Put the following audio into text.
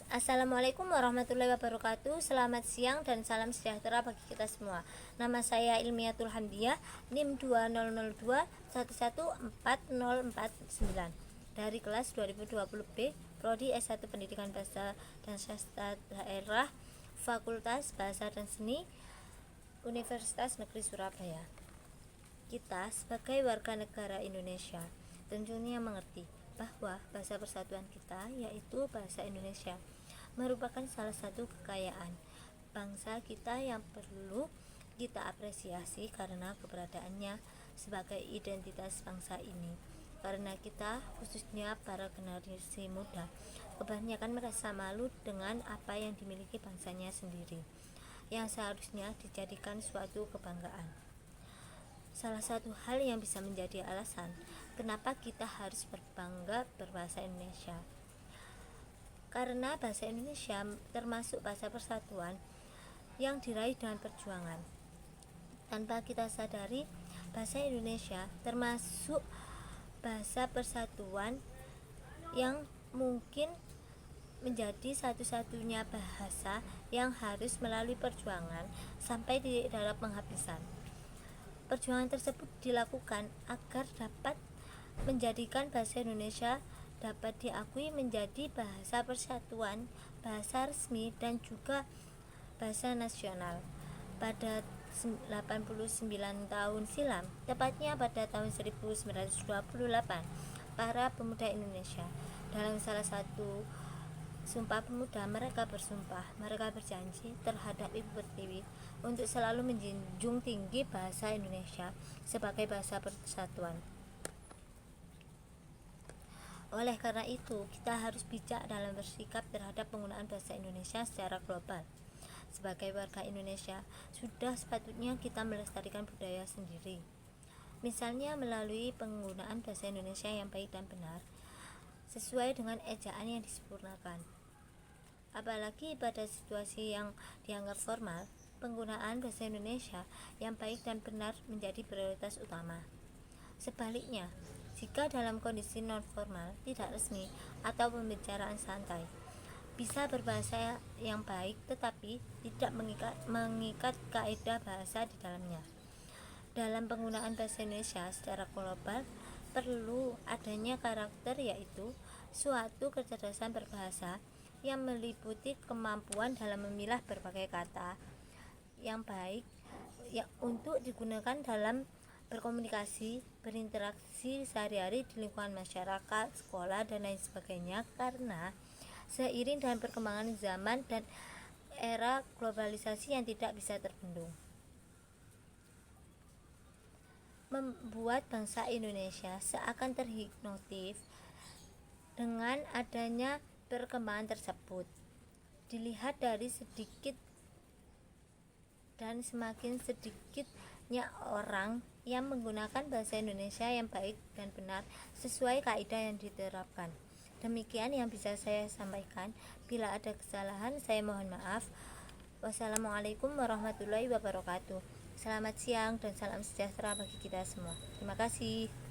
Assalamualaikum warahmatullahi wabarakatuh. Selamat siang dan salam sejahtera bagi kita semua. Nama saya Ilmiatul Hamdiah, NIM 200201140449 dari kelas 2020B, Prodi S1 Pendidikan Bahasa dan Sastra Daerah, Fakultas Bahasa dan Seni, Universitas Negeri Surabaya. Kita sebagai warga negara Indonesia tentunya mengerti bahwa bahasa persatuan kita, yaitu bahasa Indonesia, merupakan salah satu kekayaan bangsa kita yang perlu kita apresiasi karena keberadaannya sebagai identitas bangsa ini. Karena kita, khususnya para generasi muda, kebanyakan merasa malu dengan apa yang dimiliki bangsanya sendiri, yang seharusnya dijadikan suatu kebanggaan. Salah satu hal yang bisa menjadi alasan kenapa kita harus berbangga berbahasa Indonesia, karena bahasa Indonesia termasuk bahasa persatuan yang diraih dengan perjuangan. Tanpa kita sadari, bahasa Indonesia termasuk bahasa persatuan yang mungkin menjadi satu-satunya bahasa yang harus melalui perjuangan sampai di dalam penghabisan. Perjuangan tersebut dilakukan agar dapat menjadikan bahasa Indonesia dapat diakui menjadi bahasa persatuan, bahasa resmi, dan juga bahasa nasional. Pada 89 tahun silam, tepatnya pada tahun 1928, para pemuda Indonesia dalam salah satu Sumpah Pemuda, mereka berjanji terhadap Ibu Pertiwi untuk selalu menjunjung tinggi bahasa Indonesia sebagai bahasa persatuan. Oleh karena itu, kita harus bijak dalam bersikap terhadap penggunaan bahasa Indonesia secara global. Sebagai warga Indonesia, sudah sepatutnya kita melestarikan budaya sendiri. Misalnya melalui penggunaan bahasa Indonesia yang baik dan benar, sesuai dengan ejaan yang disempurnakan. Apalagi pada situasi yang dianggap formal, penggunaan bahasa Indonesia yang baik dan benar menjadi prioritas utama. Sebaliknya, jika dalam kondisi non-formal, tidak resmi, atau pembicaraan santai, bisa berbahasa yang baik tetapi tidak mengikat kaidah bahasa di dalamnya. Dalam penggunaan bahasa Indonesia secara global, perlu adanya karakter, yaitu suatu kecerdasan berbahasa yang meliputi kemampuan dalam memilah berbagai kata yang baik untuk digunakan dalam berkomunikasi, berinteraksi sehari-hari di lingkungan masyarakat, sekolah, dan lain sebagainya. Karena seiring dengan perkembangan zaman dan era globalisasi yang tidak bisa terbendung, membuat bangsa Indonesia seakan terhipnotis dengan adanya perkembangan tersebut. Dilihat dari sedikit dan semakin sedikitnya orang yang menggunakan bahasa Indonesia yang baik dan benar sesuai kaidah yang diterapkan. Demikian yang bisa saya sampaikan. Bila ada kesalahan, saya mohon maaf. Wassalamualaikum warahmatullahi wabarakatuh. Selamat siang dan salam sejahtera bagi kita semua. Terima kasih.